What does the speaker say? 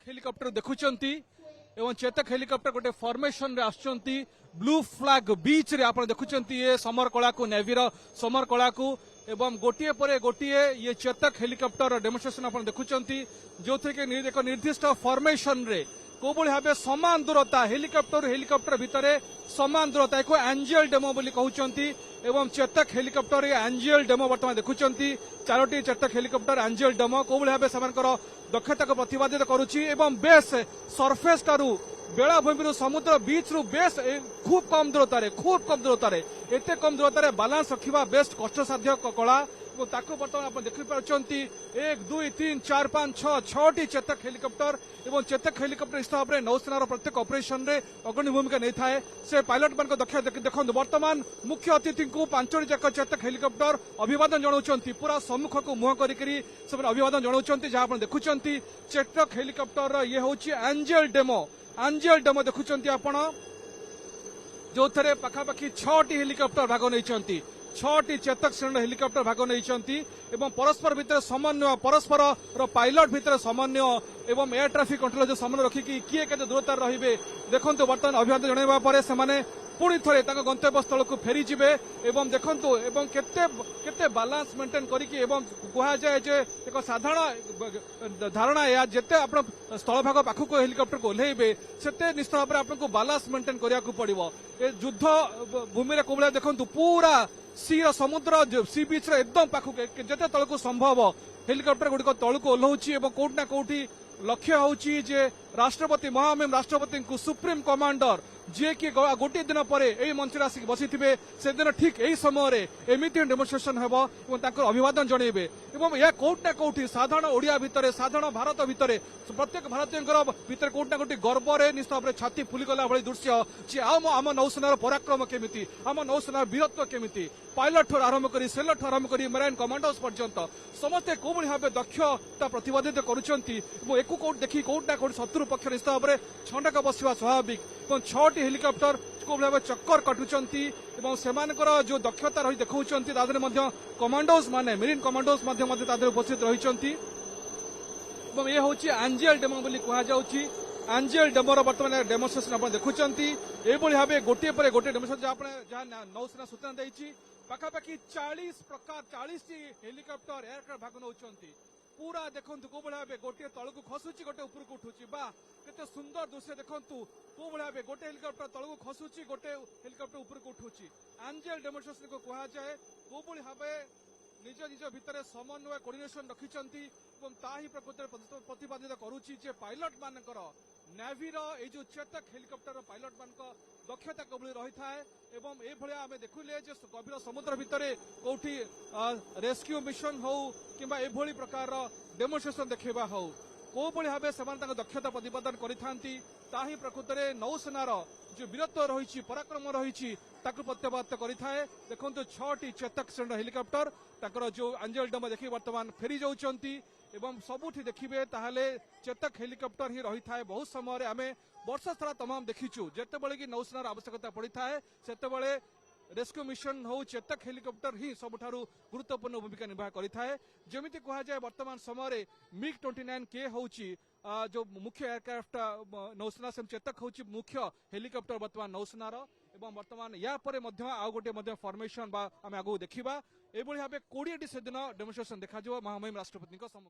Helicopter देखुचंती एवं Chetak helicopter गोटे formation रे आछंती ब्लू फ्लैग बीच रे आपण देखुचंती ये समर कला को नेवी रो समर कला को एवं गोटिए परे गोटिए ये चेतक हेलिकॉप्टर डेमोन्स्ट्रेशन आपण देखुचंती जो थे के एक निर्दिष्ट फॉर्मेशन रे कोबोली भाबे समान दूरता हेलिकॉप्टर हेलिकॉप्टर भितरे समान दूरता एको एंजियल डेमो बोली कहउचंती एवं चेतक हेलिकॉप्टर ये एंजियल डेमो वर्तमान देखुचंती चारोटी चेतक हेलिकॉप्टर एंजियल डेमो कोबोली भाबे समानकर दक्षता को प्रतिपादित करुछि एवं बेस सरफेस टारू बेलाभूमि समुद्र बीच रु बेस खूब कम दूरतार एते कम दूरतार बालांस रखा बेस्ट कष्टसाध्य कला ताको बर्तमान आप देखिपारछंती 1 2 3 4 5 6 6टी चेतक हेलिकॉप्टर एवं चेतक हेलिकॉप्टर इस भाव में नौसेनार प्रत्येक ऑपरेशन रे अग्रणी भूमिका नहीं थाए से पायलट मान दक्षता देखो बर्तमान मुख्य अतिथि को 5टी जाक चेतक हेलिकॉप्टर अभिवादन जनाउछंती पूरा सम्मुख को मुह करी से अभिवादन जनाउछंती जहां आप देखुछंती चेतक हेलिकॉप्टर ये होची एंजियल डेमो देखुछंती आपण जो थे पाखापाखि 6टी हेलिकॉप्टर भाग नहीं 6टी चेतक श्रेणी हेलिकॉप्टर भाग नहीं परस्पर भितर समन्वय परस्पर पायलट भितर समन्वय एवं एयर ट्रैफिक कंट्रोल जो समन्वय रखिकी किए के दूरतार रहिबे देखंतु बर्तमान अभिवादन जणाइबा परे सेमाने पुणी थे गंतव्य स्थल को फेरी जीवे एवं देखंतु एवं केते बैलेंस मेंटेन करिकी एवं कहा जाए जे एक साधारण धारणा या जेते आपण स्थल भाग पाखक हेलिकॉप्टर को ओल्हेबे सेते निश्चित भाव आपको बैलेंस मेंटेन करिया को पड़िबो ए युद्ध भूमि रे कोबला देखंतु पूरा सी समुद्र सी बीच रे एकदम पाखक जेते तळको संभव हेलिकॉप्टर गुडिक तळको ओल्हौची एवं कोउट ना कोउठी लक्ष्य होची जे राष्ट्रपति महामहिम राष्ट्रपति को सुप्रीम कमांडर जे कि गोटे दिन पर यही मंच आसिक बसी से दिन ठीक यही समय एमती डेमोन्स्ट्रेशन हेबो एवं तांकर अभिवादन जणेबे एवं यह कोउट ना कोउठी साधारण ओडिया भितर साधारण भारत भितर प्रत्येक भारतीय भितर कोउट ना कोउठी गर्व रे निश्चित भाव छाती फुलिगला भली दृश्य जे आम नौसेनार पराक्रम केमिति आम नौसेनार वीरत्व केमिति पायलट ठू आरंभ करी सेलर ठू आरंभ करी मेराइन कमांडर्स पर्यंत समस्ते कोभली भाव दक्षता प्रतिपादित करुछंती एकू कोउट देखि कोउट ना कोउट शत्रु पक्ष निश्चित भाव छंडक बसिवा स्वाभाविक एवं 6टी हेलिकॉप्टर कोभली भाव चक्कर काटुचंती एवं सेमानकर जो दक्षता रही देखौचंती तादरे मध्य कमांडोज माने मेरिन कमांडोज मध्य तादरे उपस्थित रहिचंती एवं ये होची एंजियल डेमो बोली कहा जाउची एंजियल डेमोर बर्तमान डेमोन्स्ट्रेशन आप देखुंत यही भाव गोटे पर गोटे डेमोन्स्ट्रेशन जहाँ नौसेना सूचना देती पाखापाखि 40 प्रकार 40टी हेलिकॉप्टर एयरक्राफ्ट भाग नौ पूरा देखु को भाव गोटे तल को खसुची गोटे ऊपर को उठुची बा केते सुंदर दृश्य देखु को भाव गोटे हेलिकॉप्टर तल को खसुची गोटे हेलिकॉप्टर ऊपर को उठुची एंजियल डेमोन्स्ट्रेशन को कहा जाए को भाव निज निज भितर समन्वय कोऑर्डिनेशन रखिचंती एवं ताही प्रकृति प्रतिपादित करुची जे पायलट मानकर नेवीर ए जो चेतक हेलिकॉप्टर पायलट मान दक्षता कबली रही थाए एवं ए भलिया आमे देखुले जे गभीर समुद्र भितर कोठी रेस्क्यू मिशन हो किंबा ए भली प्रकार डेमोन्स्ट्रेशन देखा हो को भाव से दक्षता प्रतिपादन करिथांती ताही प्रकृति नौसेनार जो वीरत्व रही पराक्रम रही प्रत्यावर्त करिथाए देखंतु 6टी चेतक श्रेणी हेलिकॉप्टर ताकर जो एंजियल डेमो देखि वर्तमान फेरी जाउचंती एवं सबुठी देखिबे ताहले चेतक हेलिकॉप्टर ही रही थाए बहुत समय आमे वर्ष सारा तमाम देखिचु जेतेबेले कि नौसेनार आवश्यकता पड़ी थाए सेतेबेले रेस्क्यू मिशन हो चेतक हेलिकॉप्टर ही सबुठारु गुरुत्वपूर्ण भूमिका निर्वाह करिथाए जेमिति कहा जाए वर्तमान समय मिग 29 के होची जो मुख्य एयरक्राफ्ट नौसेना से चेतक होची मुख्य हेलिकॉप्टर वर्तमान नौसेनार एवं वर्तमान या परे मध्य आउ गोटे फॉर्मेशन बा आमे आगु देखिबा एबोली भाबे 20टी से दिन डेमोन्स्ट्रेशन देखा जो महामहिम राष्ट्रपति सम्मुख।